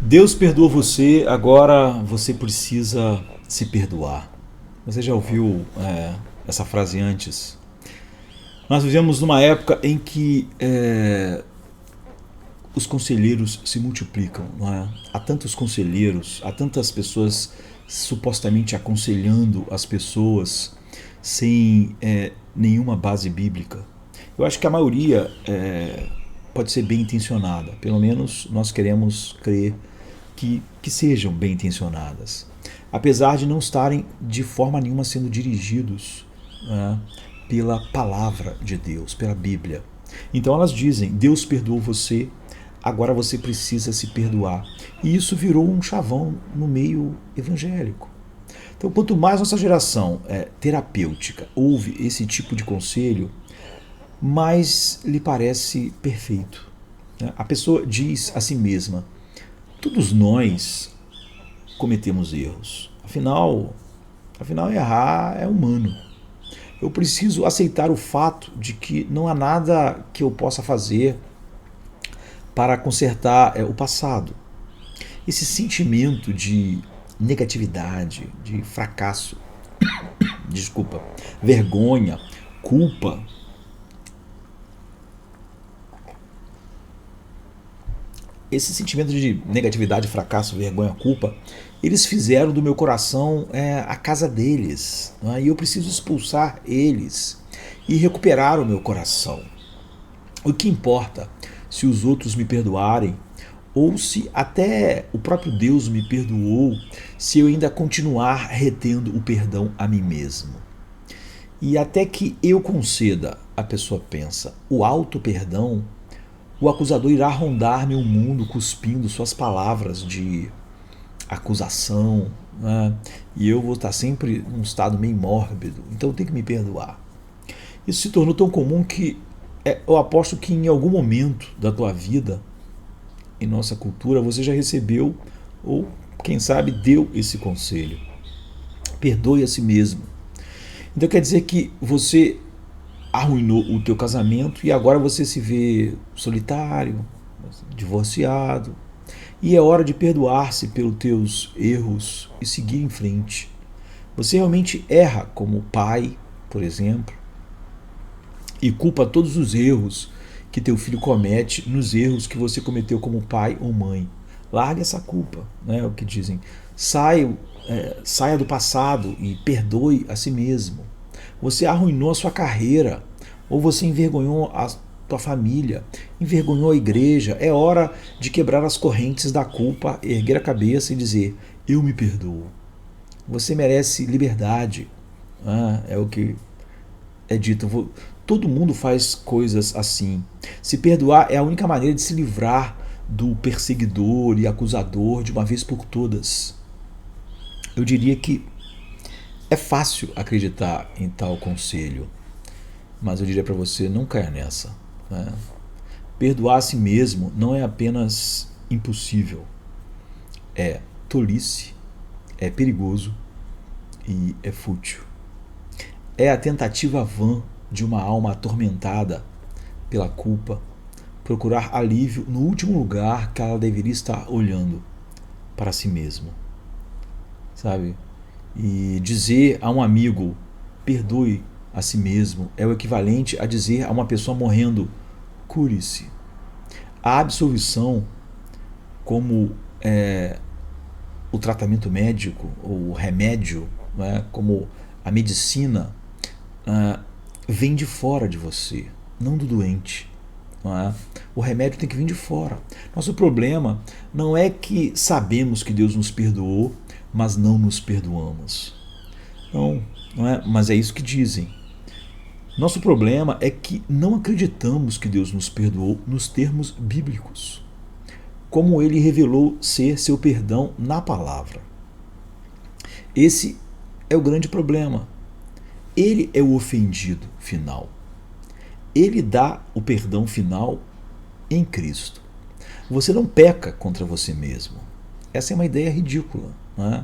Deus perdoa você, agora você precisa se perdoar. Você já ouviu essa frase antes? Nós vivemos numa época em que os conselheiros se multiplicam, não é? Há tantos conselheiros, há tantas pessoas supostamente aconselhando as pessoas sem nenhuma base bíblica. Eu acho que a maioria pode ser bem intencionada, pelo menos nós queremos crer que sejam bem intencionadas, apesar de não estarem de forma nenhuma sendo dirigidos pela palavra de Deus, pela Bíblia. Então elas dizem: Deus perdoou você, agora você precisa se perdoar. E isso virou um chavão no meio evangélico. Então, quanto mais nossa geração terapêutica ouve esse tipo de conselho, mais lhe parece perfeito. A pessoa diz a si mesma: todos nós cometemos erros. Afinal errar é humano. Eu preciso aceitar o fato de que não há nada que eu possa fazer para consertar o passado. Esse sentimento de negatividade, de fracasso, desculpa, vergonha, culpa, esse sentimento de negatividade, fracasso, vergonha, culpa, eles fizeram do meu coração a casa deles. Né? E eu preciso expulsar eles e recuperar o meu coração. O que importa se os outros me perdoarem, ou se até o próprio Deus me perdoou, se eu ainda continuar retendo o perdão a mim mesmo. E até que eu conceda, a pessoa pensa, o auto-perdão, o acusador irá rondar meu mundo cuspindo suas palavras de acusação, né? E eu vou estar sempre num estado meio mórbido, então eu tenho que me perdoar. Isso se tornou tão comum que eu aposto que em algum momento da tua vida, em nossa cultura, você já recebeu ou, quem sabe, deu esse conselho. Perdoe a si mesmo. Então quer dizer que você arruinou o teu casamento e agora você se vê solitário, divorciado. E é hora de perdoar-se pelos teus erros e seguir em frente. Você realmente erra como pai, por exemplo, e culpa todos os erros que teu filho comete nos erros que você cometeu como pai ou mãe. Largue essa culpa, né? É o que dizem. Saia do passado e perdoe a si mesmo. Você arruinou a sua carreira, ou você envergonhou a tua família, envergonhou a igreja. É hora de quebrar as correntes da culpa, erguer a cabeça e dizer: eu me perdoo. Você merece liberdade. É o que é dito. Todo mundo faz coisas assim. Se perdoar é a única maneira de se livrar do perseguidor e acusador de uma vez por todas. Eu diria que é fácil acreditar em tal conselho, mas eu diria para você: não caia nessa. Né? Perdoar a si mesmo não é apenas impossível, é tolice, é perigoso e é fútil. É a tentativa vã de uma alma atormentada pela culpa procurar alívio no último lugar que ela deveria estar olhando: para si mesma. Sabe? E dizer a um amigo: perdoe a si mesmo, é o equivalente a dizer a uma pessoa morrendo: cure-se. A absolvição, como o tratamento médico, ou o remédio, né, como a medicina, vem de fora de você, não do doente. Não é? O remédio tem que vir de fora. Nosso problema não é que sabemos que Deus nos perdoou, mas não nos perdoamos. Não é? Mas é isso que dizem. Nosso problema é que não acreditamos que Deus nos perdoou nos termos bíblicos, como Ele revelou ser seu perdão na palavra. Esse é o grande problema. Ele é o ofendido final. Ele dá o perdão final em Cristo. Você não peca contra você mesmo. Essa é uma ideia ridícula. Não é?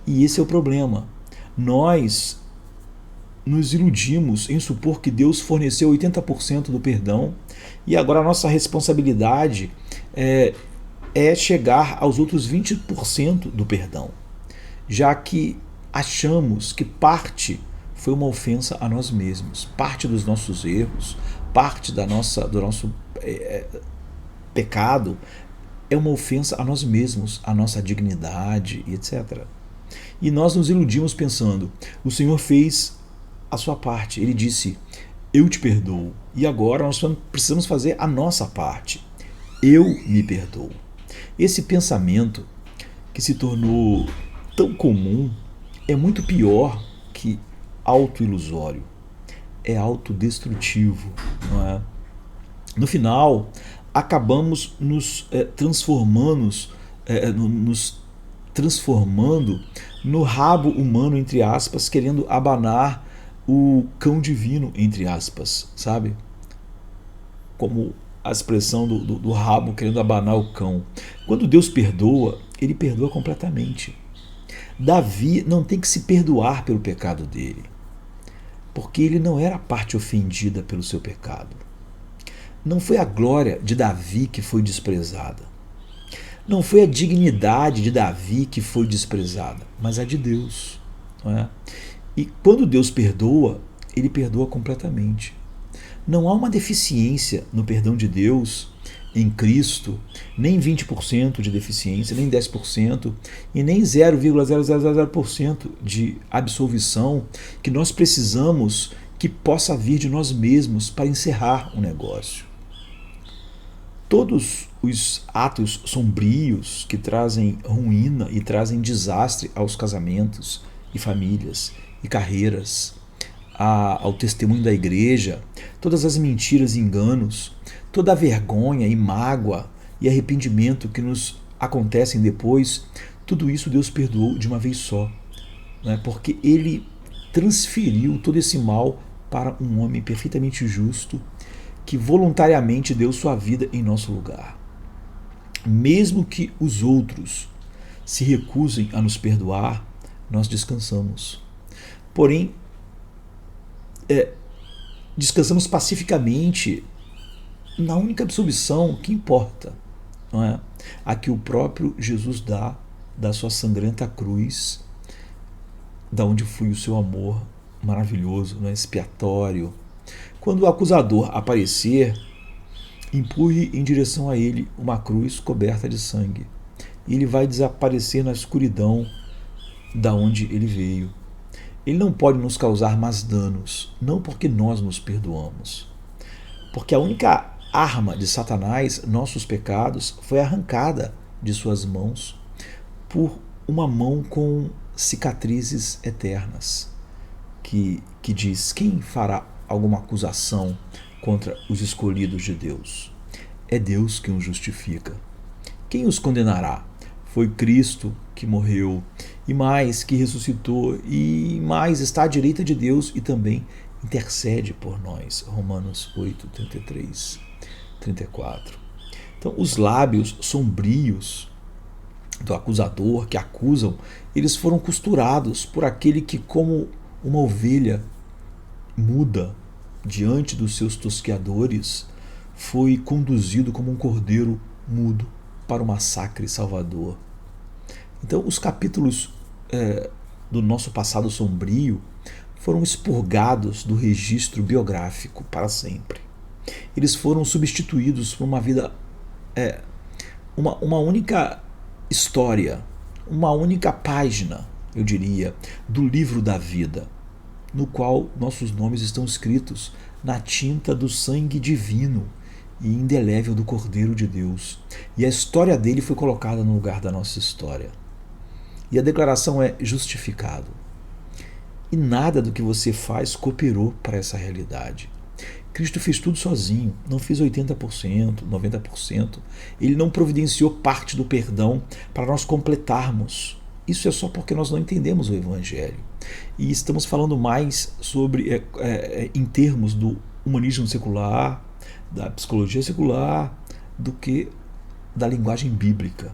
E esse é o problema. Nós nos iludimos em supor que Deus forneceu 80% do perdão e agora a nossa responsabilidade é é chegar aos outros 20% do perdão, já que achamos que parte foi uma ofensa a nós mesmos, parte dos nossos erros, parte do nosso pecado é uma ofensa a nós mesmos, a nossa dignidade e etc. E nós nos iludimos pensando, o Senhor fez a sua parte, Ele disse, eu te perdoo, e agora nós precisamos fazer a nossa parte, eu me perdoo. Esse pensamento que se tornou tão comum é muito pior que autoilusório, é autodestrutivo, não é? No final, acabamos nos transformando no rabo humano, entre aspas, querendo abanar o cão divino, entre aspas, sabe? Como a expressão do rabo querendo abanar o cão. Quando Deus perdoa, Ele perdoa completamente. Davi não tem que se perdoar pelo pecado dele, porque ele não era a parte ofendida pelo seu pecado. Não foi a glória de Davi que foi desprezada. Não foi a dignidade de Davi que foi desprezada, mas a de Deus. Não é? E quando Deus perdoa, Ele perdoa completamente. Não há uma deficiência no perdão de Deus em Cristo, nem 20% de deficiência, nem 10%, e nem 0,000% de absolvição que nós precisamos que possa vir de nós mesmos para encerrar o negócio. Todos os atos sombrios que trazem ruína e trazem desastre aos casamentos e famílias e carreiras, ao testemunho da igreja, todas as mentiras e enganos, toda a vergonha e mágoa e arrependimento que nos acontecem depois, tudo isso Deus perdoou de uma vez só, né? Porque Ele transferiu todo esse mal para um homem perfeitamente justo que voluntariamente deu sua vida em nosso lugar. Mesmo que os outros se recusem a nos perdoar, nós descansamos. Porém, descansamos pacificamente na única absolvição que importa, não é? A que o próprio Jesus dá da sua sangrenta cruz, da onde flui o seu amor maravilhoso, não é? Expiatório. Quando o acusador aparecer, empurre em direção a ele uma cruz coberta de sangue. E ele vai desaparecer na escuridão da onde ele veio. Ele não pode nos causar mais danos, não porque nós nos perdoamos. Porque a única arma de Satanás, nossos pecados, foi arrancada de suas mãos por uma mão com cicatrizes eternas, que diz, quem fará alguma acusação contra os escolhidos de Deus? É Deus quem os justifica. Quem os condenará? Foi Cristo que morreu, e mais, que ressuscitou, e mais, está à direita de Deus e também intercede por nós. Romanos 8, 33, 34. Então, os lábios sombrios do acusador, que acusam, eles foram costurados por aquele que, como uma ovelha muda diante dos seus tosqueadores, foi conduzido como um cordeiro mudo para o massacre salvador. Então, os capítulos do nosso passado sombrio foram expurgados do registro biográfico para sempre. Eles foram substituídos por uma vida, uma única história, uma única página, eu diria, do livro da vida, no qual nossos nomes estão escritos na tinta do sangue divino e indelével do Cordeiro de Deus. E a história dele foi colocada no lugar da nossa história. E a declaração é justificado. E nada do que você faz cooperou para essa realidade. Cristo fez tudo sozinho, não fez 80%, 90%. Ele não providenciou parte do perdão para nós completarmos. Isso é só porque nós não entendemos o Evangelho. E estamos falando mais sobre, em termos do humanismo secular, da psicologia secular, do que da linguagem bíblica.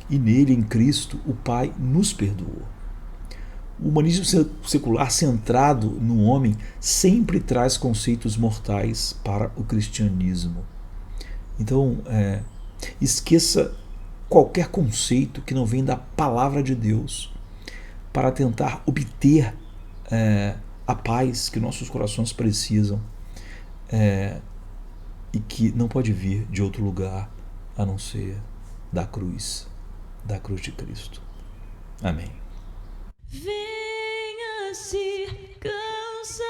E nele, em Cristo, o Pai nos perdoou. O humanismo secular centrado no homem sempre traz conceitos mortais para o cristianismo. Então, esqueça qualquer conceito que não vem da palavra de Deus para tentar obter a paz que nossos corações precisam e que não pode vir de outro lugar a não ser da cruz de Cristo. Amém. Venha se cansado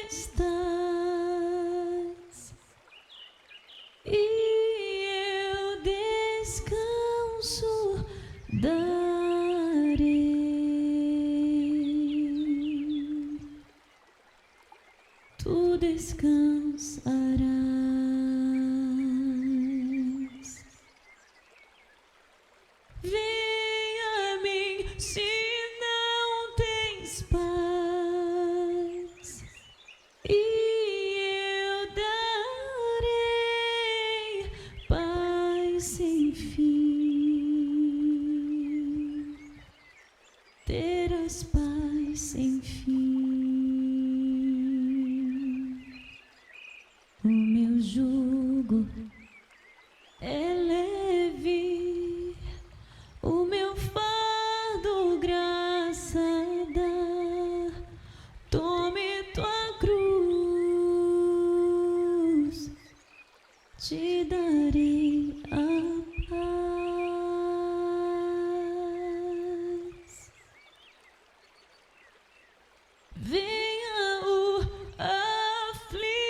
estás, e eu descanso darei. Tu descansarás. Venha a mim se não tens paz, e eu darei paz sem fim. Terás paz sem fim. O meu jugo é leve, o meu fardo graça dá. Tome tua cruz, te darei a paz. Venha o aflito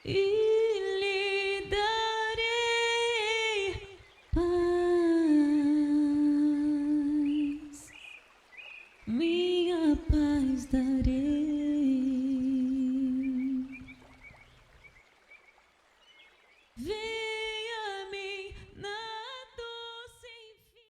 e lhe darei paz, minha paz darei.